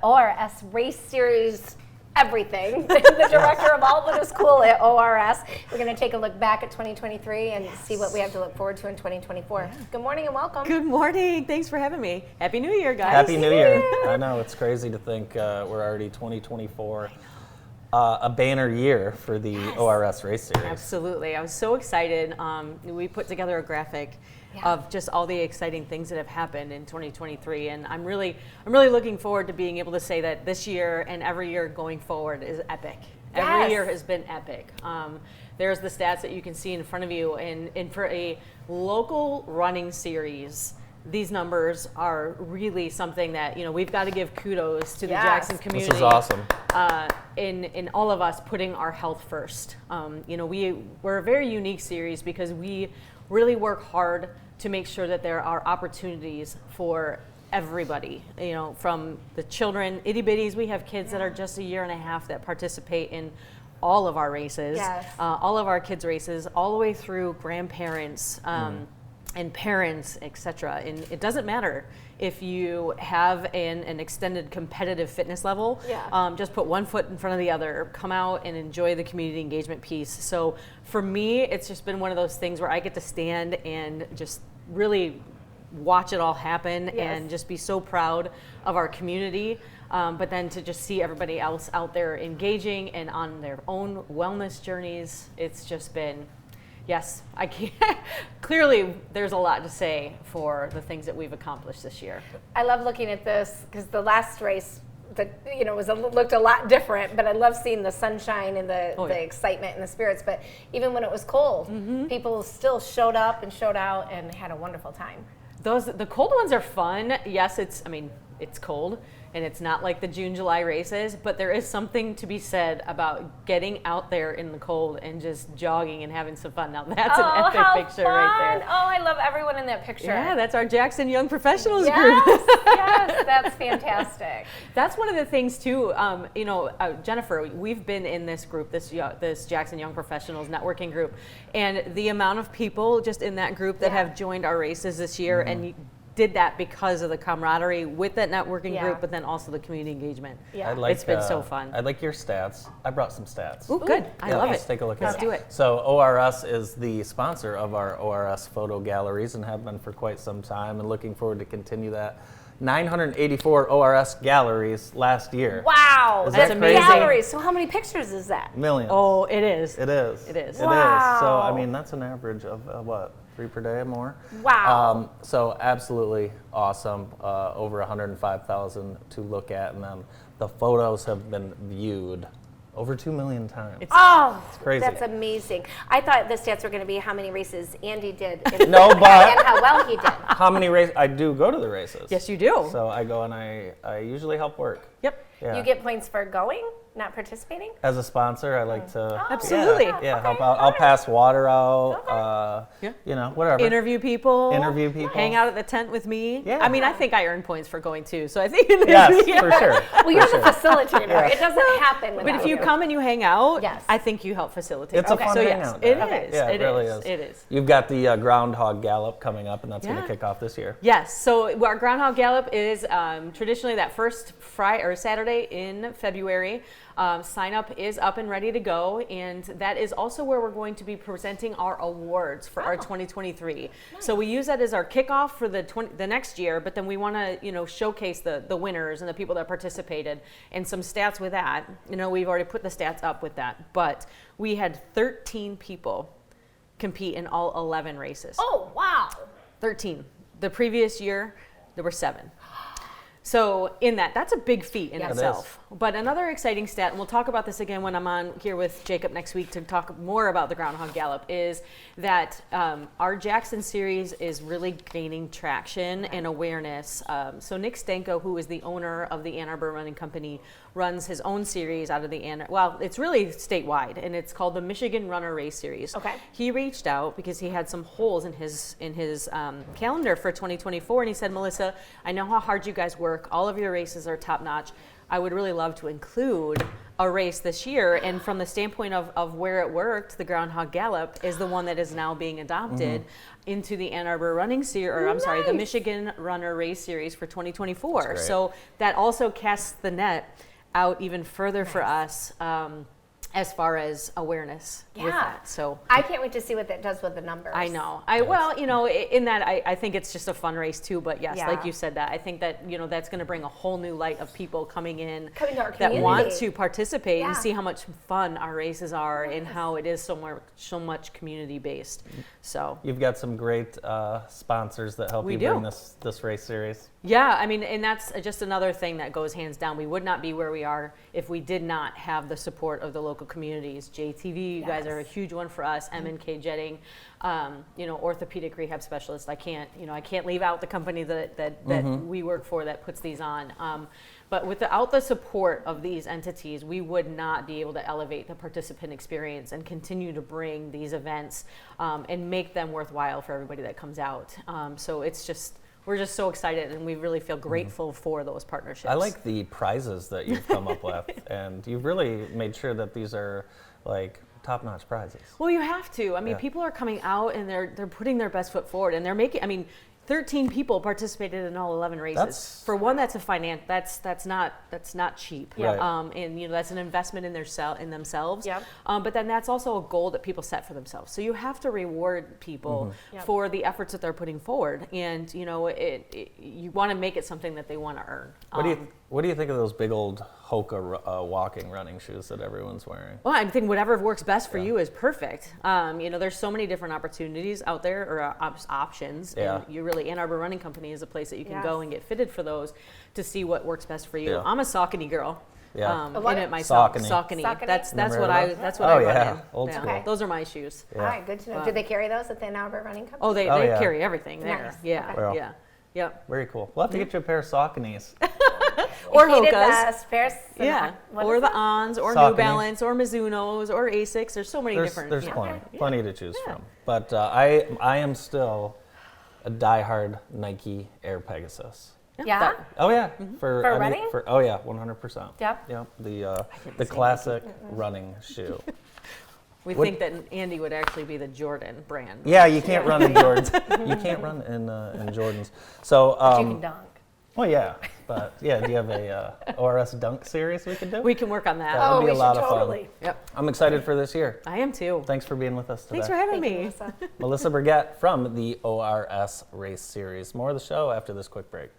ORS Race Series everything. The director of all that is cool at ORS. We're going to take a look back at 2023 and see what we have to look forward to in 2024. Good morning and welcome. Good morning. Thanks for having me. Happy New Year, guys. Happy New Year. I know, it's crazy to think we're already 2024. A banner year for the ORS Race Series. Absolutely. I was so excited. We put together a graphic of just all the exciting things that have happened in 2023, and I'm really looking forward to being able to say that this year and every year going forward is epic. Yes. Every year has been epic. There's the stats that you can see in front of you, and for a local running series, these numbers are really something that, you know, we've got to give kudos to the Jackson community. This is awesome. In all of us putting our health first. You know, we're a very unique series because we really work hard to make sure that there are opportunities for everybody, you know, from the children, itty bitties. We have kids that are just a year and a half that participate in all of our races, all of our kids' races, all the way through grandparents, and parents, etc. And it doesn't matter if you have an extended competitive fitness level. Just put one foot in front of the other, come out and enjoy the community engagement piece. So for me, it's just been one of those things where I get to stand and just really watch it all happen and just be so proud of our community. But then to just see everybody else out there engaging and on their own wellness journeys, it's just been, yes, I can't. Clearly, there's a lot to say for the things that we've accomplished this year. I love looking at this because the last race, looked a lot different. But I love seeing the sunshine and the excitement and the spirits. But even when it was cold, people still showed up and showed out and had a wonderful time. The cold ones are fun. Yes, it's cold. And it's not like the June, July races, but there is something to be said about getting out there in the cold and just jogging and having some fun. Now that's an epic picture right there. Oh, I love everyone in that picture. Yeah, that's our Jackson Young Professionals group. Yes, that's fantastic. That's one of the things too. Jennifer, we've been in this group, this Jackson Young Professionals networking group, and the amount of people just in that group that have joined our races this year and did that because of the camaraderie with that networking group, but then also the community engagement. It's been so fun. I'd like your stats. I brought some stats. Ooh, good. I love it. Let's take a look at it. Let's do it. So ORS is the sponsor of our ORS photo galleries and have been for quite some time, and looking forward to continue that. 984 ORS galleries last year. Wow, that's amazing. Galleries. So how many pictures is that? Millions. Oh, it is. It is. It is. Wow. So I mean, that's an average of what? 3 per day or more. Wow. So absolutely awesome. Over 105,000 to look at, and then the photos have been viewed over 2 million times. It's crazy. That's amazing. I thought the stats were going to be how many races Andy did. No, but and how well he did. How many races? I do go to the races. Yes, you do. So I go and I usually help work. Yep. Yeah. You get points for going, not participating? As a sponsor, I like to Absolutely. help out. I'll pass water out. Whatever. Interview people. Hang out at the tent with me. Yeah. I mean, I think I earn points for going too. So I think yes, for sure. Well, you're the facilitator. It doesn't happen without But if you come and you hang out, Yes. I think you help facilitate. It's a fun hangout. It Okay. is. Yeah, it really is. It is. You've got the Groundhog Gallop coming up, and that's going to kick off this year. Yes. So our Groundhog Gallop is traditionally that first Friday or Saturday in February. Sign up is up and ready to go, and that is also where we're going to be presenting our awards for our 2023. Nice. So we use that as our kickoff for the next year, but then we want to showcase the winners and the people that participated and some stats with that. We've already put the stats up with that, but we had 13 people compete in all 11 races. Oh, wow. 13. The previous year, there were 7. So in that's a big feat in itself. But another exciting stat, and we'll talk about this again when I'm on here with Jacob next week to talk more about the Groundhog Gallop, is that our Jackson series is really gaining traction and awareness. So Nick Stanko, who is the owner of the Ann Arbor Running Company, runs his own series out of the it's really statewide, and it's called the Michigan Runner Race Series. Okay. He reached out because he had some holes in his calendar for 2024, and he said, Melissa, I know how hard you guys work. work. All of your races are top notch. I would really love to include a race this year. And from the standpoint of where it worked, the Groundhog Gallop is the one that is now being adopted into the Ann Arbor Running Series, or I'm sorry, the Michigan Runner Race Series for 2024. So that also casts the net out even further for us as far as awareness with that. So I can't wait to see what that does with the numbers. I know. Well, you know, in that I think it's just a fun race too. But yes, like you said, that I think that, you know, that's going to bring a whole new light of people coming to our community that want to participate and see how much fun our races are and how it is so much community based. So you've got some great sponsors that help you bring this race series. Yeah, I mean, and that's just another thing that goes hands down. We would not be where we are if we did not have the support of the local communities. JTV, you guys are a huge one for us. M&K Jetting, you know, Orthopedic Rehab Specialist. I can't leave out the company that we work for that puts these on. But without the support of these entities, we would not be able to elevate the participant experience and continue to bring these events and make them worthwhile for everybody that comes out. So we're just so excited, and we really feel grateful for those partnerships. I like the prizes that you've come up with, and you've really made sure that these are like top-notch prizes. Well, you have to. I mean, people are coming out and they're putting their best foot forward, and they're making. I mean, 13 people participated in all 11 races. For one, that's not cheap. Right. And you know, that's an investment in themselves. Yep. But then that's also a goal that people set for themselves. So you have to reward people for the efforts that they're putting forward, and you know, you want to make it something that they want to earn. What do you think of those big old Hoka walking running shoes that everyone's wearing? Well, I think whatever works best for you is perfect. You know, there's so many different opportunities out there, or options, and Ann Arbor Running Company is a place that you can go and get fitted for those to see what works best for you. I'm a Saucony girl. Yeah. In it myself. Saucony. That's what I run in. Old school. Okay. Those are my shoes. All right, good to know. Do they carry those at the Ann Arbor Running Company? Oh, they carry everything there. Nice. Yeah. Okay. Yeah. Yep. Very cool. We'll have to get you a pair of Sauconys. Or Heated Hokas. Paris, Or the Ons, or Saucony. New Balance, or Mizunos, or Asics. There's so many different. There's plenty to choose from. But I am still a diehard Nike Air Pegasus. Yeah? Oh yeah, For running? 100%. Yep. The classic running shoe. We think that Andy would actually be the Jordan brand. Yeah, you can't run in Jordans. You can't run in Jordans. So. But you can dunk. Well, yeah, but do you have a ORS dunk series we can do? We can work on that. That would be a lot of totally. fun. Yep. I'm excited for this year. I am too. Thanks for being with us today. Thanks for having me. Melissa. Melissa Burgett from the ORS Race Series. More of the show after this quick break.